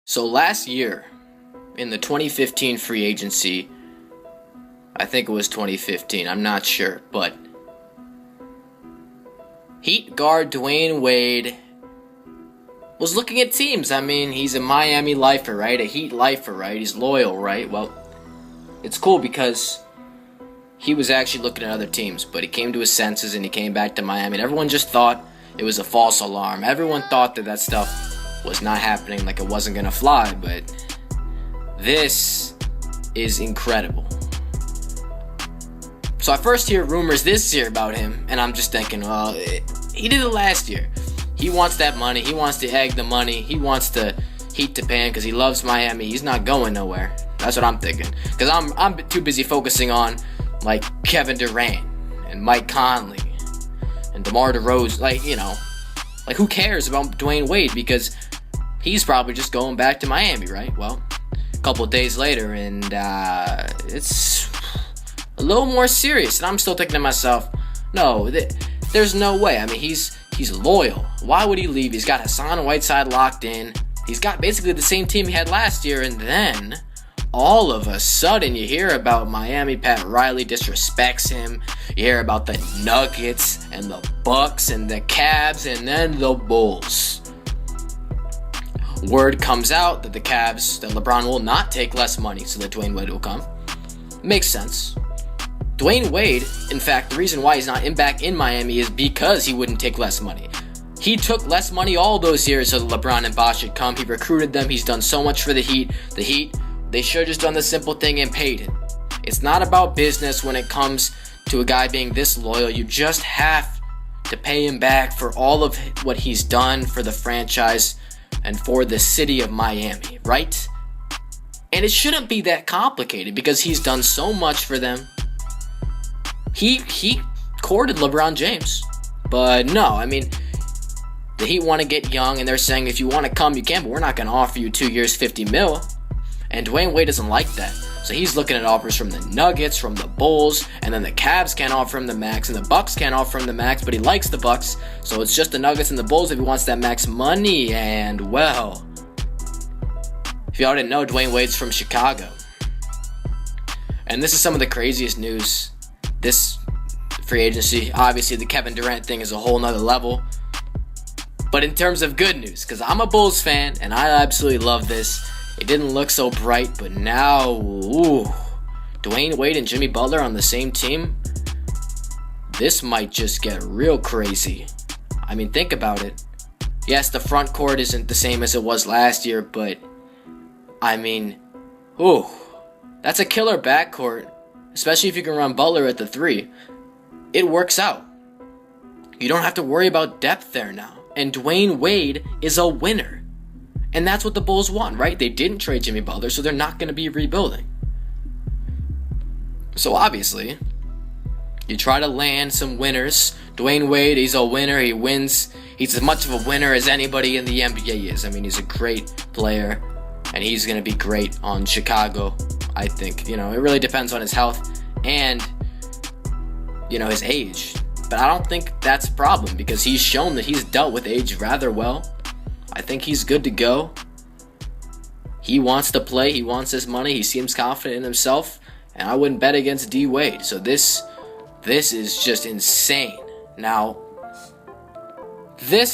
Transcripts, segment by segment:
So last year, in the 2015 free agency, I think it was 2015, I'm not sure, but Heat guard Dwyane Wade was looking at teams. I mean, he's a Miami lifer, right? A Heat lifer, right? He's loyal, right? Well, it's cool because he was actually looking at other teams, but he came to his senses and he came back to Miami, and everyone just thought it was a false alarm. Everyone thought that stuff was not happening, like it wasn't gonna fly, but this is incredible. So I first hear rumors this year about him, and I'm just thinking, well, he did it last year. He wants that money. He wants to egg the money. He wants the Heat to pay him because he loves Miami. He's not going nowhere. That's what I'm thinking. Because I'm too busy focusing on, like, Kevin Durant and Mike Conley and DeMar DeRozan. Like, who cares about Dwyane Wade? Because he's probably just going back to Miami, right? Well, a couple of days later, and it's a little more serious. And I'm still thinking to myself, no, there's no way. I mean, he's loyal. Why would he leave? He's got Hassan Whiteside locked in. He's got basically the same team he had last year, and then all of a sudden you hear about Miami. Pat Riley disrespects him. You hear about the Nuggets and the Bucks and the Cavs and then the Bulls. Word comes out that the Cavs, that LeBron will not take less money so that Dwyane Wade will come. Makes sense. Dwyane Wade, in fact, the reason why he's not back in Miami is because he wouldn't take less money. He took less money all those years so that LeBron and Bosh should come. He recruited them. He's done so much for the Heat. The Heat, they should have just done the simple thing and paid him. It's not about business when it comes to a guy being this loyal. You just have to pay him back for all of what he's done for the franchise and for the city of Miami, right? And it shouldn't be that complicated because he's done so much for them. He courted LeBron James. But no, I mean, the Heat want to get young, and they're saying if you want to come, you can, but we're not going to offer you 2 years, $50 million. And Dwyane Wade doesn't like that. So he's looking at offers from the Nuggets, from the Bulls, and then the Cavs can't offer him the max, and the Bucks can't offer him the max, but he likes the Bucks. So it's just the Nuggets and the Bulls if he wants that max money. And, well, if y'all didn't know, Dwyane Wade's from Chicago. And this is some of the craziest news. This free agency, obviously the Kevin Durant thing is a whole nother level. But in terms of good news, because I'm a Bulls fan, and I absolutely love this. It didn't look so bright, but now, Dwyane Wade and Jimmy Butler on the same team, this might just get real crazy. I mean, think about it. Yes, the front court isn't the same as it was last year, but, I mean, that's a killer backcourt, especially if you can run Butler at the 3. It works out. You don't have to worry about depth there now. And Dwyane Wade is a winner. And that's what the Bulls want, right? They didn't trade Jimmy Butler, so they're not going to be rebuilding. So obviously, you try to land some winners. Dwyane Wade, he's a winner. He wins. He's as much of a winner as anybody in the NBA is. I mean, he's a great player, and he's going to be great on Chicago, I think. You know, it really depends on his health and, his age. But I don't think that's a problem because he's shown that he's dealt with age rather well. I think he's good to go. He wants to play. He wants his money. He seems confident in himself. And I wouldn't bet against D. Wade. So this is just insane. Now,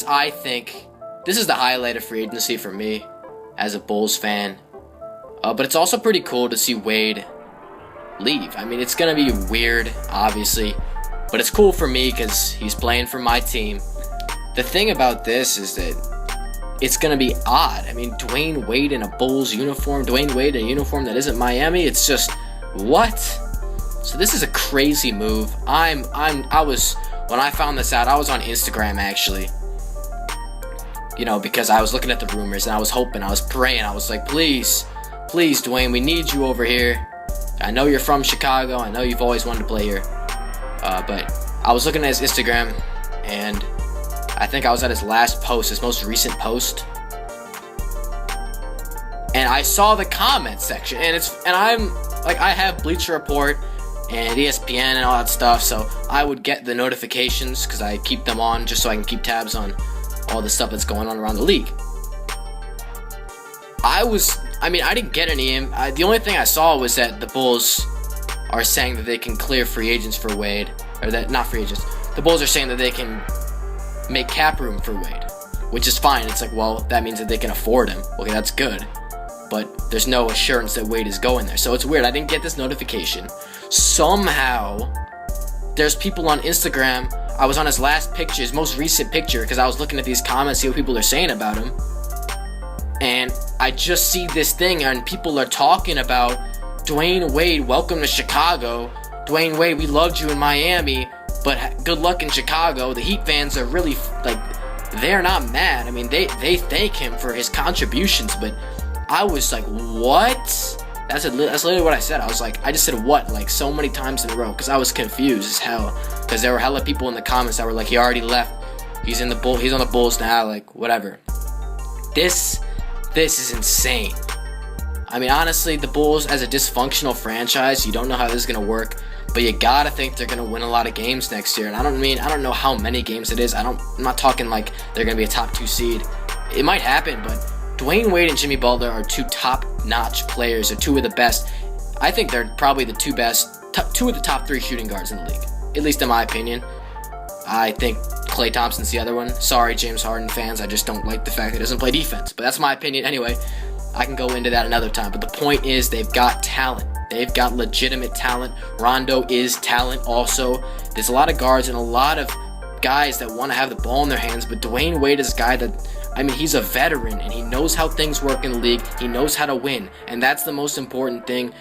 I think, this is the highlight of free agency for me as a Bulls fan. But it's also pretty cool to see Wade leave. I mean, it's going to be weird, obviously. But it's cool for me because he's playing for my team. The thing about this is that it's going to be odd. I mean, Dwyane Wade in a Bulls uniform, Dwyane Wade in a uniform that isn't Miami. It's just, what? So this is a crazy move. When I found this out, I was on Instagram actually. Because I was looking at the rumors and I was hoping, I was praying. I was like, please, Dwyane, we need you over here. I know you're from Chicago. I know you've always wanted to play here. But I was looking at his Instagram, and I think I was at his last post, his most recent post, and I saw the comment section, and I'm like, I have Bleacher Report and ESPN and all that stuff, so I would get the notifications because I keep them on just so I can keep tabs on all the stuff that's going on around the league. I didn't get any. The only thing I saw was that the Bulls are saying that they can clear free agents for Wade, or that not free agents. The Bulls are saying that they can make cap room for Wade, which is fine. It's like, well, that means that they can afford him. Okay, that's good. But there's no assurance that Wade is going there. So it's weird. I didn't get this notification. Somehow, there's people on Instagram. I was on his last picture, his most recent picture, because I was looking at these comments, see what people are saying about him. And I just see this thing, and people are talking about Dwyane Wade, welcome to Chicago. Dwyane Wade, we loved you in Miami, but good luck in Chicago. The Heat fans are really, like, they're not mad. I mean, they thank him for his contributions, but I was like, what? That's literally what I said. I was like, I just said what, like, so many times in a row, because I was confused as hell, because there were hella people in the comments that were like, he already left, he's on the Bulls now, like, whatever. This is insane. I mean, honestly, the Bulls, as a dysfunctional franchise, you don't know how this is going to work, but you gotta think they're going to win a lot of games next year. And I don't know how many games it is. I'm not talking like they're going to be a top 2 seed. It might happen, but Dwyane Wade and Jimmy Butler are 2 top-notch players. They're 2 of the best. I think they're probably the 2 of the top 3 shooting guards in the league, at least in my opinion. I think Klay Thompson's the other one. Sorry, James Harden fans. I just don't like the fact that he doesn't play defense. But that's my opinion anyway. I can go into that another time. But the point is, they've got talent. They've got legitimate talent. Rondo is talent also. There's a lot of guards and a lot of guys that want to have the ball in their hands. But Dwyane Wade is a guy that, I mean, he's a veteran, and he knows how things work in the league. He knows how to win. And that's the most important thing.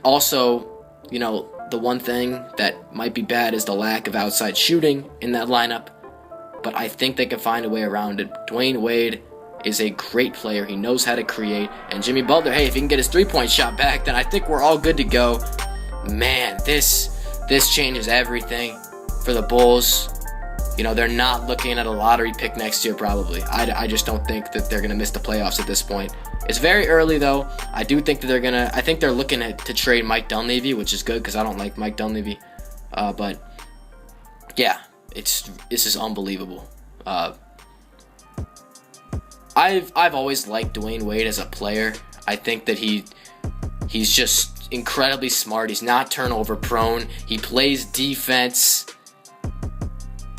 Also, you know, the one thing that might be bad is the lack of outside shooting in that lineup, but I think they can find a way around it. Dwyane Wade is a great player. He knows how to create. And Jimmy Butler, hey, if he can get his 3-point shot back, then I think we're all good to go. Man, this changes everything for the Bulls. You know, they're not looking at a lottery pick next year probably. I just don't think that they're going to miss the playoffs at this point. It's very early, though. I do think that I think they're looking to trade Mike Dunleavy, which is good because I don't like Mike Dunleavy. But, yeah, this is unbelievable. I've always liked Dwyane Wade as a player. I think that he's just incredibly smart. He's not turnover prone. He plays defense.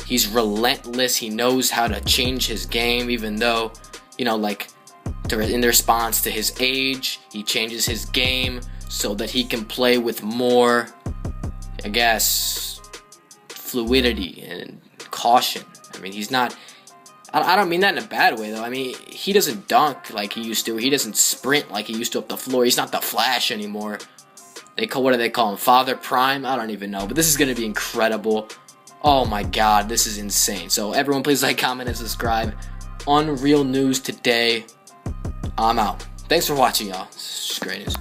He's relentless. He knows how to change his game, even though, you know, like, in response to his age, he changes his game so that he can play with more, I guess, fluidity and caution. I mean, he's not, I don't mean that in a bad way, though. I mean, he doesn't dunk like he used to. He doesn't sprint like he used to up the floor. He's not the Flash anymore. What do they call him? Father Prime? I don't even know. But this is going to be incredible. Oh my God, this is insane. So everyone, please like, comment, and subscribe. Unreal news today. I'm out. Thanks for watching, y'all. This is great news.